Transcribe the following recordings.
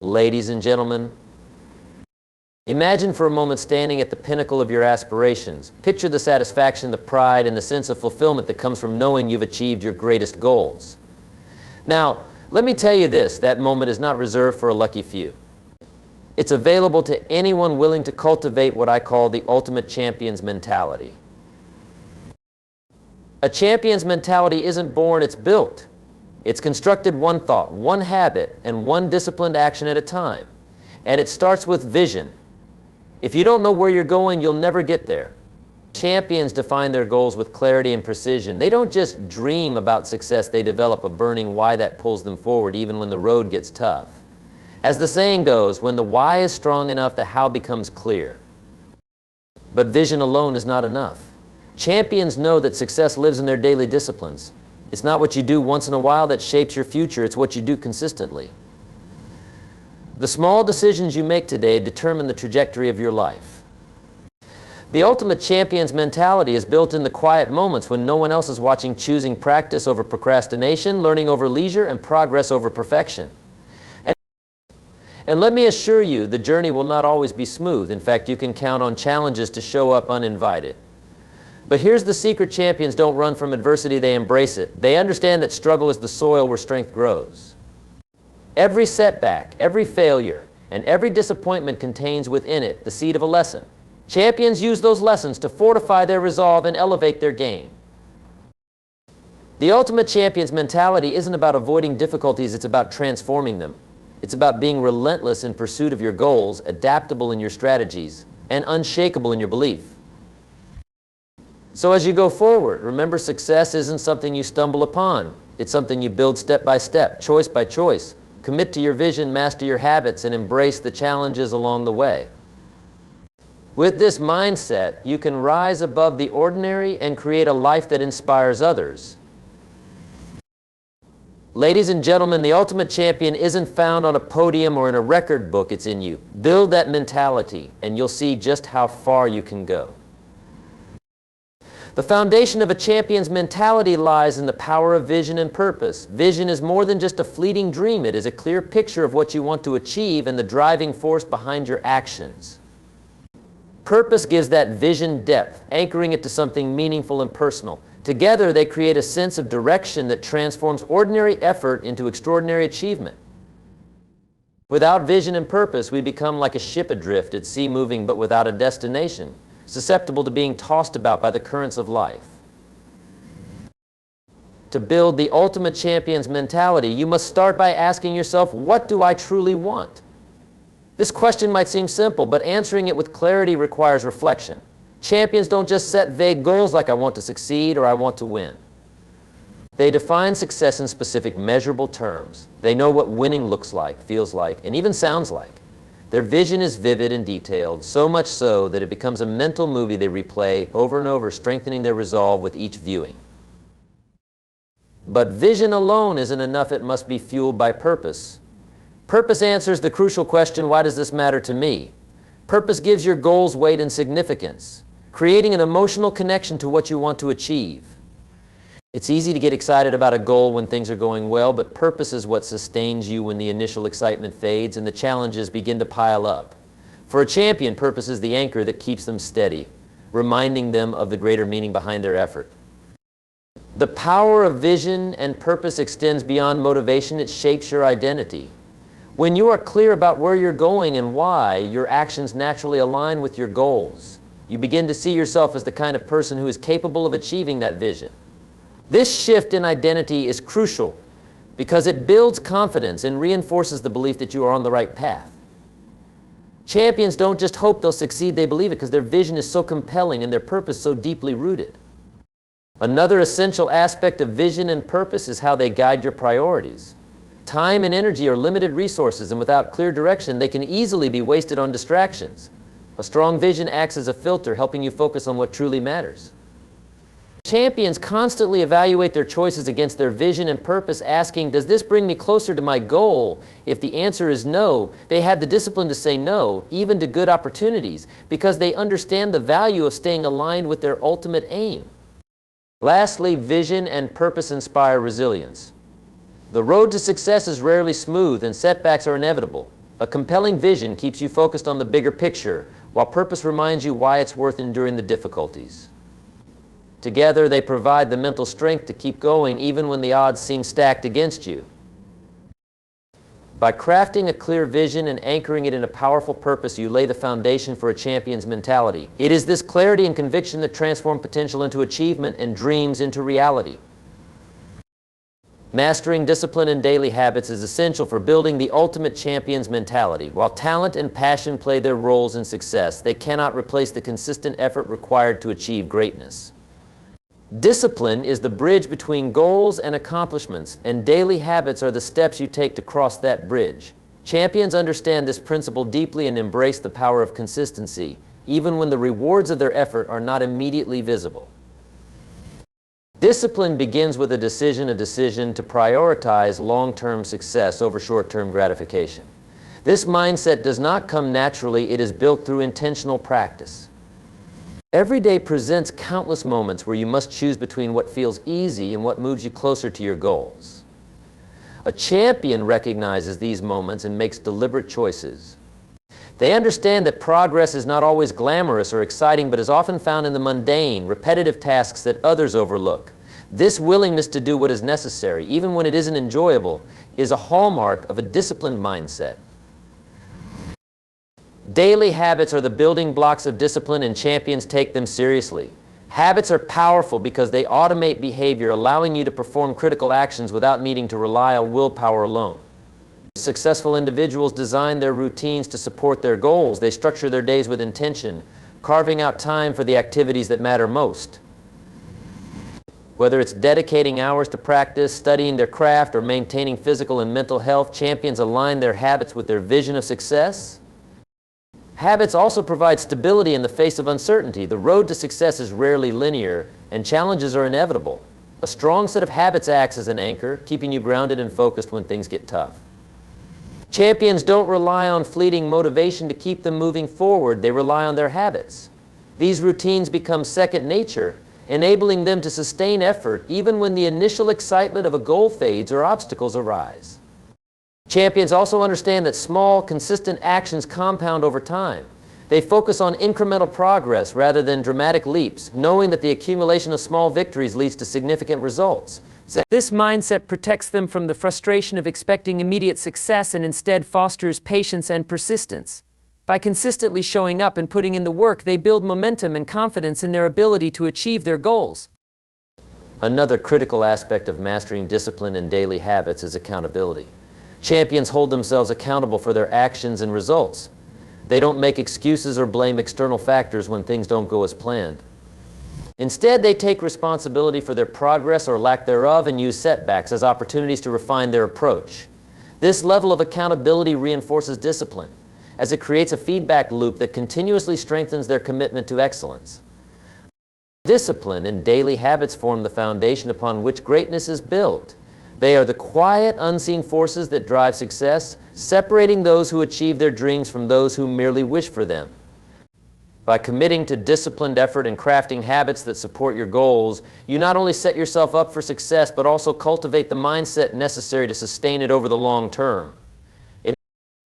Ladies and gentlemen, imagine for a moment standing at the pinnacle of your aspirations. Picture the satisfaction, the pride, and the sense of fulfillment that comes from knowing you've achieved your greatest goals. Now, let me tell you this, that moment is not reserved for a lucky few. It's available to anyone willing to cultivate what I call the ultimate champion's mentality. A champion's mentality isn't born, it's built. It's constructed one thought, one habit, and one disciplined action at a time. And it starts with vision. If you don't know where you're going, you'll never get there. Champions define their goals with clarity and precision. They don't just dream about success, they develop a burning why that pulls them forward even when the road gets tough. As the saying goes, when the why is strong enough, the how becomes clear. But vision alone is not enough. Champions know that success lives in their daily disciplines. It's not what you do once in a while that shapes your future, it's what you do consistently. The small decisions you make today determine the trajectory of your life. The ultimate champion's mentality is built in the quiet moments when no one else is watching, choosing practice over procrastination, learning over leisure, and progress over perfection. And let me assure you, the journey will not always be smooth. In fact, you can count on challenges to show up uninvited. But here's the secret: champions don't run from adversity, they embrace it. They understand that struggle is the soil where strength grows. Every setback, every failure, and every disappointment contains within it the seed of a lesson. Champions use those lessons to fortify their resolve and elevate their game. The ultimate champion's mentality isn't about avoiding difficulties, it's about transforming them. It's about being relentless in pursuit of your goals, adaptable in your strategies, and unshakable in your belief. So as you go forward, remember, success isn't something you stumble upon. It's something you build step by step, choice by choice. Commit to your vision, master your habits, and embrace the challenges along the way. With this mindset, you can rise above the ordinary and create a life that inspires others. Ladies and gentlemen, the ultimate champion isn't found on a podium or in a record book, it's in you. Build that mentality, and you'll see just how far you can go. The foundation of a champion's mentality lies in the power of vision and purpose. Vision is more than just a fleeting dream. It is a clear picture of what you want to achieve and the driving force behind your actions. Purpose gives that vision depth, anchoring it to something meaningful and personal. Together, they create a sense of direction that transforms ordinary effort into extraordinary achievement. Without vision and purpose, we become like a ship adrift at sea, moving but without a destination, susceptible to being tossed about by the currents of life. To build the ultimate champion's mentality, you must start by asking yourself, what do I truly want? This question might seem simple, but answering it with clarity requires reflection. Champions don't just set vague goals like I want to succeed or I want to win. They define success in specific, measurable terms. They know what winning looks like, feels like, and even sounds like. Their vision is vivid and detailed, so much so that it becomes a mental movie they replay over and over, strengthening their resolve with each viewing. But vision alone isn't enough, it must be fueled by purpose. Purpose answers the crucial question, why does this matter to me? Purpose gives your goals weight and significance, creating an emotional connection to what you want to achieve. It's easy to get excited about a goal when things are going well, but purpose is what sustains you when the initial excitement fades and the challenges begin to pile up. For a champion, purpose is the anchor that keeps them steady, reminding them of the greater meaning behind their effort. The power of vision and purpose extends beyond motivation. It shapes your identity. When you are clear about where you're going and why, your actions naturally align with your goals. You begin to see yourself as the kind of person who is capable of achieving that vision. This shift in identity is crucial because it builds confidence and reinforces the belief that you are on the right path. Champions don't just hope they'll succeed, they believe it because their vision is so compelling and their purpose so deeply rooted. Another essential aspect of vision and purpose is how they guide your priorities. Time and energy are limited resources, and without clear direction, they can easily be wasted on distractions. A strong vision acts as a filter, helping you focus on what truly matters. Champions constantly evaluate their choices against their vision and purpose, asking, does this bring me closer to my goal? If the answer is no, they have the discipline to say no, even to good opportunities, because they understand the value of staying aligned with their ultimate aim. Lastly, vision and purpose inspire resilience. The road to success is rarely smooth and setbacks are inevitable. A compelling vision keeps you focused on the bigger picture, while purpose reminds you why it's worth enduring the difficulties. Together, they provide the mental strength to keep going even when the odds seem stacked against you. By crafting a clear vision and anchoring it in a powerful purpose, you lay the foundation for a champion's mentality. It is this clarity and conviction that transform potential into achievement and dreams into reality. Mastering discipline and daily habits is essential for building the ultimate champion's mentality. While talent and passion play their roles in success, they cannot replace the consistent effort required to achieve greatness. Discipline is the bridge between goals and accomplishments, and daily habits are the steps you take to cross that bridge. Champions understand this principle deeply and embrace the power of consistency, even when the rewards of their effort are not immediately visible. Discipline begins with a decision to prioritize long-term success over short-term gratification. This mindset does not come naturally, it is built through intentional practice. Every day presents countless moments where you must choose between what feels easy and what moves you closer to your goals. A champion recognizes these moments and makes deliberate choices. They understand that progress is not always glamorous or exciting, but is often found in the mundane, repetitive tasks that others overlook. This willingness to do what is necessary, even when it isn't enjoyable, is a hallmark of a disciplined mindset. Daily habits are the building blocks of discipline, and champions take them seriously. Habits are powerful because they automate behavior, allowing you to perform critical actions without needing to rely on willpower alone. Successful individuals design their routines to support their goals. They structure their days with intention, carving out time for the activities that matter most. Whether it's dedicating hours to practice, studying their craft, or maintaining physical and mental health, champions align their habits with their vision of success. Habits also provide stability in the face of uncertainty. The road to success is rarely linear, and challenges are inevitable. A strong set of habits acts as an anchor, keeping you grounded and focused when things get tough. Champions don't rely on fleeting motivation to keep them moving forward. They rely on their habits. These routines become second nature, enabling them to sustain effort even when the initial excitement of a goal fades or obstacles arise. Champions also understand that small, consistent actions compound over time. They focus on incremental progress rather than dramatic leaps, knowing that the accumulation of small victories leads to significant results. This mindset protects them from the frustration of expecting immediate success and instead fosters patience and persistence. By consistently showing up and putting in the work, they build momentum and confidence in their ability to achieve their goals. Another critical aspect of mastering discipline and daily habits is accountability. Champions hold themselves accountable for their actions and results. They don't make excuses or blame external factors when things don't go as planned. Instead, they take responsibility for their progress or lack thereof and use setbacks as opportunities to refine their approach. This level of accountability reinforces discipline, as it creates a feedback loop that continuously strengthens their commitment to excellence. Discipline and daily habits form the foundation upon which greatness is built. They are the quiet, unseen forces that drive success, separating those who achieve their dreams from those who merely wish for them. By committing to disciplined effort and crafting habits that support your goals, you not only set yourself up for success, but also cultivate the mindset necessary to sustain it over the long term.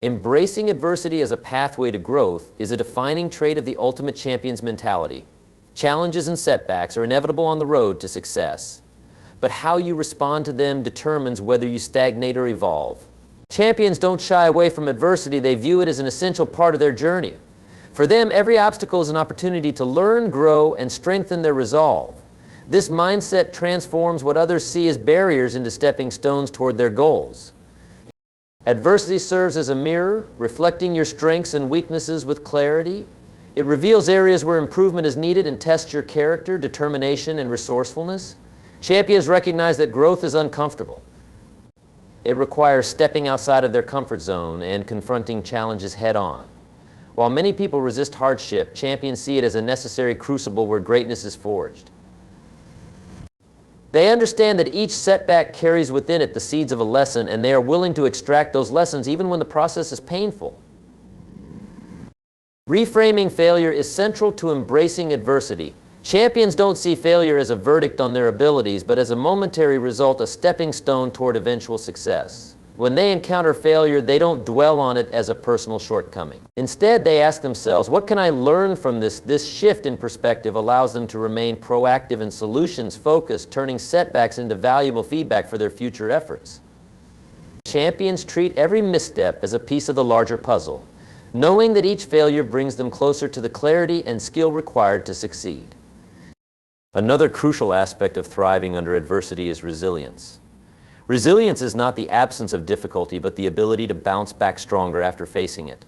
Embracing adversity as a pathway to growth is a defining trait of the ultimate champion's mentality. Challenges and setbacks are inevitable on the road to success, but how you respond to them determines whether you stagnate or evolve. Champions don't shy away from adversity, they view it as an essential part of their journey. For them, every obstacle is an opportunity to learn, grow, and strengthen their resolve. This mindset transforms what others see as barriers into stepping stones toward their goals. Adversity serves as a mirror, reflecting your strengths and weaknesses with clarity. It reveals areas where improvement is needed and tests your character, determination, and resourcefulness. Champions recognize that growth is uncomfortable. It requires stepping outside of their comfort zone and confronting challenges head-on. While many people resist hardship, champions see it as a necessary crucible where greatness is forged. They understand that each setback carries within it the seeds of a lesson, and they are willing to extract those lessons even when the process is painful. Reframing failure is central to embracing adversity. Champions don't see failure as a verdict on their abilities, but as a momentary result, a stepping stone toward eventual success. When they encounter failure, they don't dwell on it as a personal shortcoming. Instead, they ask themselves, what can I learn from this? This shift in perspective allows them to remain proactive and solutions-focused, turning setbacks into valuable feedback for their future efforts. Champions treat every misstep as a piece of the larger puzzle, knowing that each failure brings them closer to the clarity and skill required to succeed. Another crucial aspect of thriving under adversity is resilience. Resilience is not the absence of difficulty, but the ability to bounce back stronger after facing it.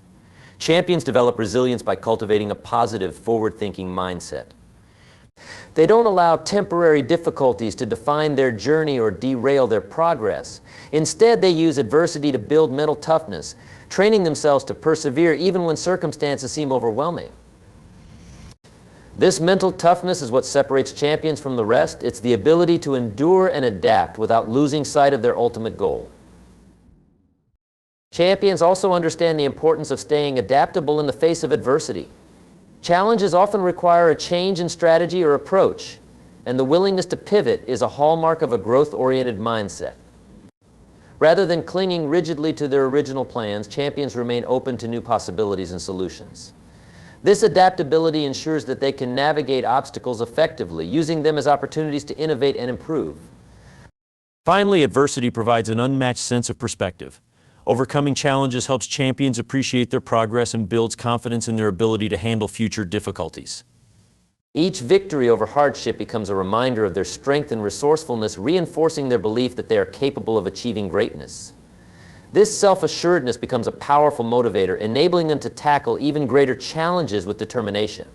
Champions develop resilience by cultivating a positive, forward-thinking mindset. They don't allow temporary difficulties to define their journey or derail their progress. Instead, they use adversity to build mental toughness, training themselves to persevere even when circumstances seem overwhelming. This mental toughness is what separates champions from the rest. It's the ability to endure and adapt without losing sight of their ultimate goal. Champions also understand the importance of staying adaptable in the face of adversity. Challenges often require a change in strategy or approach, and the willingness to pivot is a hallmark of a growth-oriented mindset. Rather than clinging rigidly to their original plans, champions remain open to new possibilities and solutions. This adaptability ensures that they can navigate obstacles effectively, using them as opportunities to innovate and improve. Finally, adversity provides an unmatched sense of perspective. Overcoming challenges helps champions appreciate their progress and builds confidence in their ability to handle future difficulties. Each victory over hardship becomes a reminder of their strength and resourcefulness, reinforcing their belief that they are capable of achieving greatness. This self-assuredness becomes a powerful motivator, enabling them to tackle even greater challenges with determination.